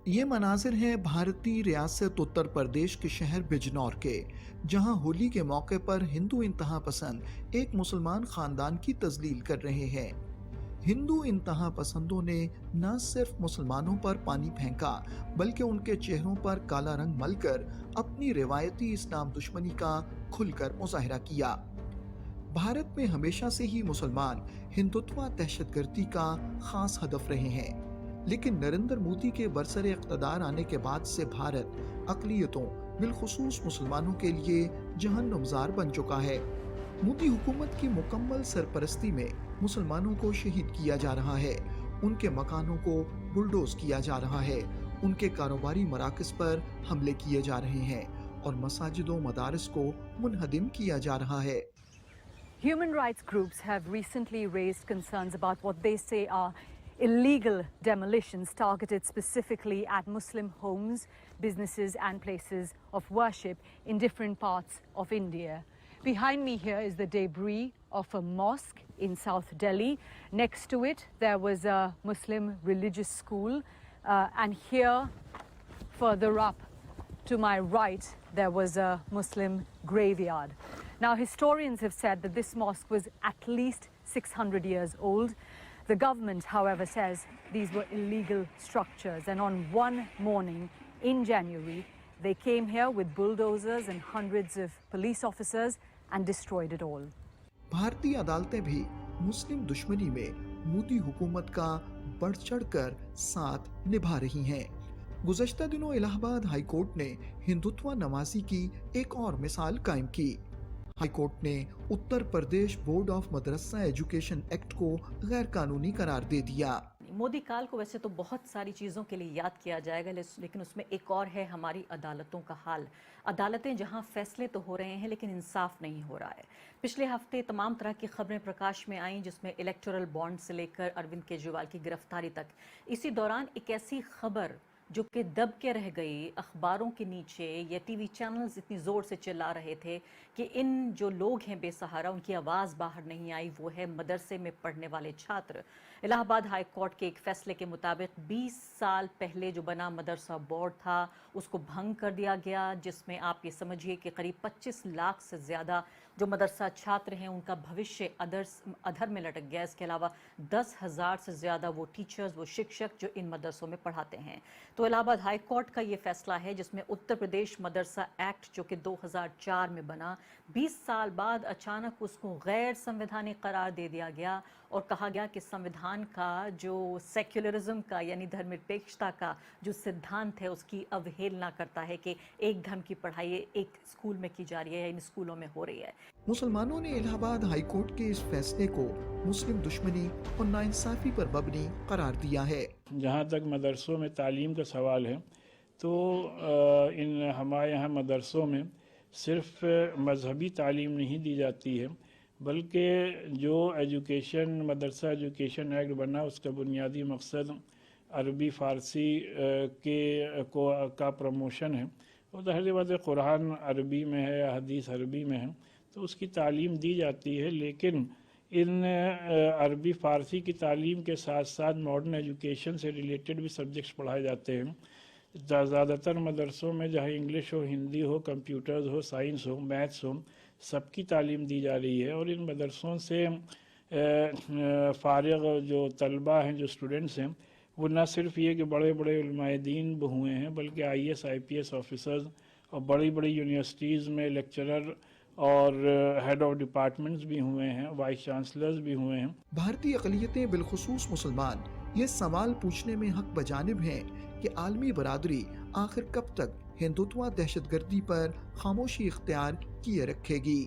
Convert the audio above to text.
یہ مناظر ہیں بھارتی ریاست اتر پردیش کے شہر بجنور کے، جہاں ہولی کے موقع پر ہندو انتہا پسند ایک مسلمان خاندان کی تذلیل کر رہے ہیں۔ ہندو انتہا پسندوں نے نہ صرف مسلمانوں پر پانی پھینکا بلکہ ان کے چہروں پر کالا رنگ مل کر اپنی روایتی اسلام دشمنی کا کھل کر مظاہرہ کیا۔ بھارت میں ہمیشہ سے ہی مسلمان ہندوتوا دہشت گردی کا خاص ہدف رہے ہیں، لیکن نریندر مودی کے برسر اقتدار آنے کے بعد سے بھارت اقلیتوں بالخصوص مسلمانوں کے لیے جہنم زار بن چکا ہے۔ مودی حکومت کی مکمل سرپرستی میں مسلمانوں کو شہید کیا جا رہا ہے، ان کے مکانوں کو بلڈوز کیا جا رہا ہے، ان کے کاروباری مراکز پر حملے کیے جا رہے ہیں اور مساجد و مدارس کو منہدم کیا جا رہا ہے۔ Human rights groups have recently raised concerns about what they say are illegal demolitions targeted specifically at Muslim homes, businesses and places of worship in different parts of India. Behind me here is the debris of a mosque in South Delhi. Next to it there was a Muslim religious school, and here further up to my right there was a Muslim graveyard. Now, historians have said that this mosque was at least 600 years old. The government, however, says these were illegal structures, and on one morning in January, they came here with bulldozers and hundreds of police officers and destroyed it all. بھارتی عدالتیں بھی مسلم دشمنی میں مودی حکومت کا بڑھ چڑھ کر ساتھ نبھا رہی ہیں۔ گزشتہ دنوں الہ آباد ہائی کورٹ نے ہندوتوا نوازی کی ایک اور مثال قائم کی۔ ہائی کورٹ نے اتر پردیش بورڈ آف مدرسہ ایجوکیشن ایکٹ کو غیر قانونی قرار دے دیا۔ مودی کال کو ویسے تو بہت ساری چیزوں کے لیے یاد کیا جائے گا، لیکن اس میں ایک اور ہے ہماری عدالتوں کا حال۔ عدالتیں جہاں فیصلے تو ہو رہے ہیں لیکن انصاف نہیں ہو رہا ہے۔ پچھلے ہفتے تمام طرح کی خبریں پرکاش میں آئیں، جس میں الیکٹورل بانڈ سے لے کر اروند کیجریوال کی گرفتاری تک۔ اسی دوران ایک ایسی خبر جو کہ دب کے رہ گئی، اخباروں کے نیچے یا ٹی وی چینلز اتنی زور سے چلا رہے تھے کہ ان جو لوگ ہیں بے سہارا، ان کی آواز باہر نہیں آئی، وہ ہے مدرسے میں پڑھنے والے چھاتر۔ الہ آباد ہائی کورٹ کے ایک فیصلے کے مطابق 20 سال پہلے جو بنا مدرسہ بورڈ تھا اس کو بھنگ کر دیا گیا، جس میں آپ یہ سمجھیے کہ قریب 25 لاکھ سے زیادہ جو مدرسہ چھاتر ہیں ان کا بھوشیہ ادھر میں لٹک گیا۔ اس کے علاوہ 10,000 سے زیادہ وہ ٹیچرز، وہ شکشک جو ان مدرسوں میں پڑھاتے ہیں۔ تو الہ آباد ہائی کورٹ کا یہ فیصلہ ہے جس میں اتر پردیش مدرسہ ایکٹ جو کہ 2004 میں بنا، 20 سال بعد اچانک اس کو غیر سنویدھانی قرار دے دیا گیا اور کہا گیا کہ سنویدھان کا جو سیکولرزم کا یعنی دھرمنرپیکشتا کا جو سدھانت ہے اس کی اوہیلنا کرتا ہے کہ ایک دھرم کی پڑھائی ایک اسکول میں کی جا رہی ہے، ان اسکولوں میں ہو رہی ہے۔ مسلمانوں نے الہ آباد ہائی کورٹ کے اس فیصلے کو مسلم دشمنی اور ناانصافی پر مبنی قرار دیا ہے۔ جہاں تک مدرسوں میں تعلیم کا سوال ہے تو ہمارے یہاں مدرسوں میں صرف مذہبی تعلیم نہیں دی جاتی ہے، بلکہ جو مدرسہ ایجوکیشن ایکٹ بنا اس کا بنیادی مقصد عربی فارسی کا پروموشن ہے۔ وہ ظاہر بات ہے قرآن عربی میں ہے یا حدیث عربی میں ہے تو اس کی تعلیم دی جاتی ہے، لیکن ان عربی فارسی کی تعلیم کے ساتھ ساتھ ماڈرن ایجوکیشن سے ریلیٹڈ بھی سبجیکٹس پڑھائے جاتے ہیں۔ زیادہ تر مدرسوں میں جہاں انگلش ہو، ہندی ہو، کمپیوٹرز ہو، سائنس ہو، میتھس ہو، سب کی تعلیم دی جا رہی ہے، اور ان مدرسوں سے فارغ جو طلبہ ہیں، جو اسٹوڈنٹس ہیں، وہ نہ صرف یہ کہ بڑے بڑے علماء دین ہوئے ہیں بلکہ IAS IPS آفیسرز اور بڑی بڑی یونیورسٹیز میں لیکچرر اور ہیڈ آف ڈپارٹمنٹس بھی ہوئے ہیں، وائس چانسلرز بھی ہوئے ہیں۔ بھارتی اقلیتیں بالخصوص مسلمان یہ سوال پوچھنے میں حق بجانب ہیں کہ عالمی برادری آخر کب تک ہندوتوا دہشت گردی پر خاموشی اختیار کیے رکھے گی۔